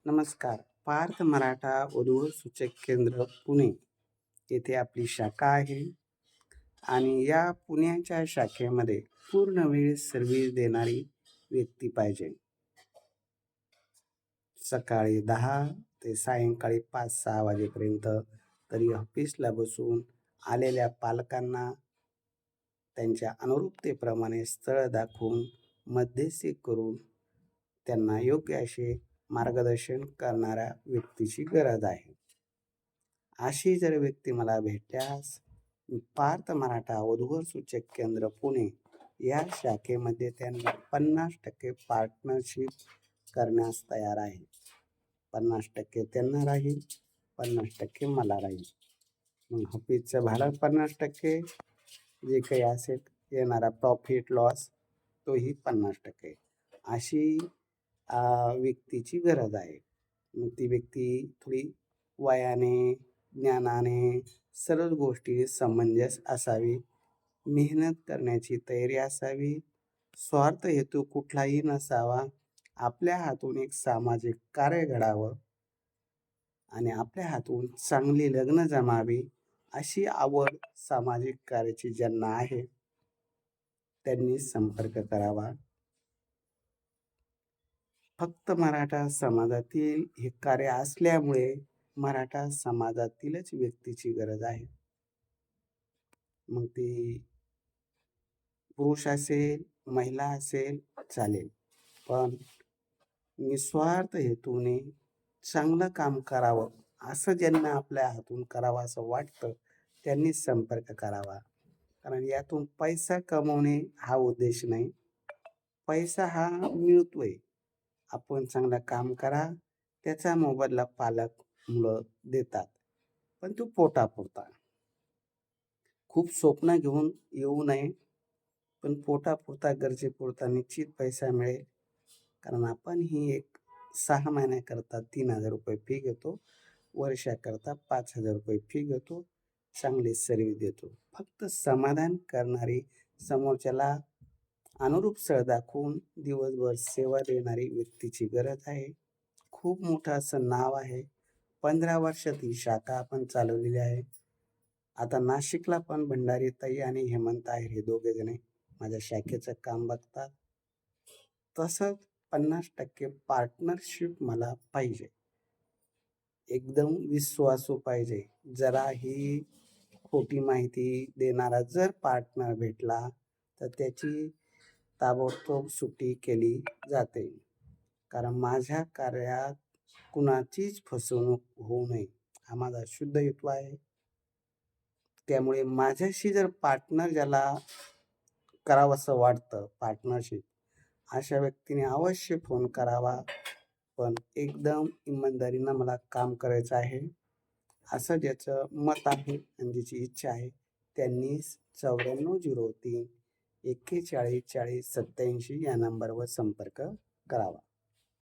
नमस्कार. पार्थ मराठा उद्भव सूचक केंद्र पुणे येथे आपली शाखा आहे आणि या पुण्याच्या शाखेमध्ये पूर्ण वेळ सर्व्हिस देणारी व्यक्ती पाहिजे. सकाळी 10 ते सायंकाळी 5-6 वाजेपर्यंत तरी ऑफिसला बसून आलेल्या पालकांना त्यांच्या अनुरूपतेप्रमाणे स्थळ दाखवून मध्यस्थी करून त्यांना योग्य असे मार्गदर्शन करणाऱ्या व्यक्तीची गरज आहे. अशी जर व्यक्ती मला भेटल्यास पार्थ मराठा उद्भव सूचक केंद्र पुणे या शाखेमध्ये त्यांना 50% पार्टनरशिप करण्यास तयार आहे. 50% त्यांना राहील, 50% मला राहील. मग ऑफिसचं भाडं 50%, जे काही असेल येणारा प्रॉफिट लॉस तोही 50%. अशी व्यक्तीची गरज आहे. मग ती व्यक्ती थोडी वयाने, ज्ञानाने, सर्व गोष्टी समंजस असावी, मेहनत करण्याची तयारी असावी, स्वार्थ हेतू कुठलाही नसावा, आपल्या हातून एक सामाजिक कार्य घडावं आणि आपल्या हातून चांगली लग्न जमावी अशी आवड सामाजिक कार्याची ज्यांना आहे त्यांनी संपर्क करावा. फक्त मराठा समाजातील हे कार्य असल्यामुळे मराठा समाजातीलच व्यक्तीची गरज आहे. मग ती पुरुष असेल, महिला असेल चालेल, पण निस्वार्थ हेतूने चांगलं काम करावं असं ज्यांना आपल्या हातून करावं असं वाटतं त्यांनी संपर्क करावा. कारण यातून पैसा कमवणे हा उद्देश नाही. पैसा हा मिळतोय, आपण चांगलं काम करा, त्याचा मोबदला पालक मुलं देतात, पण तो पोटापुरता. खूप स्वप्न घेऊन येऊ नये, पण पोटापुरता गरजेपुरता निश्चित पैसा मिळेल. कारण आपण ही एक 6 महिन्याकरता 3,000 रुपये फी घेतो, वर्षाकरता 5,000 रुपये फी घेतो, चांगली सर्व्हिस देतो. फक्त समाधान करणारी, समोरच्याला अनुरूप स्थळ दाखवून दिवसभर सेवा देणारी व्यक्तीची गरज आहे. खूप मोठं असं नाव आहे. 15 वर्षात ही शाखा आपण चालवलेली आहे. आता नाशिकला पण भंडारी ताई आणि हेमंत आहेर हे दोघे जण माझ्या शाखेचं काम बघतात. तसंच 50% पार्टनरशिप मला पाहिजे. एकदम विश्वासू पाहिजे. जराही खोटी माहिती देणारा जर पार्टनर भेटला तर त्याची ताबडतोब सुट्टी केली जाते. कारण माझ्या कार्यात कुणाचीच फसवणूक होऊ नये हा माझा शुद्ध हेतू आहे. त्यामुळे माझ्याशी जर पार्टनर ज्याला करावंसं वाटतं पार्टनरशिप, अशा व्यक्तीने अवश्य फोन करावा. पण एकदम इमानदारीनं मला काम करायचं आहे असं ज्याचं मत आहे आणि ज्याची इच्छा आहे त्यांनी 9403 41 40 87 या नंबरवर संपर्क करावा.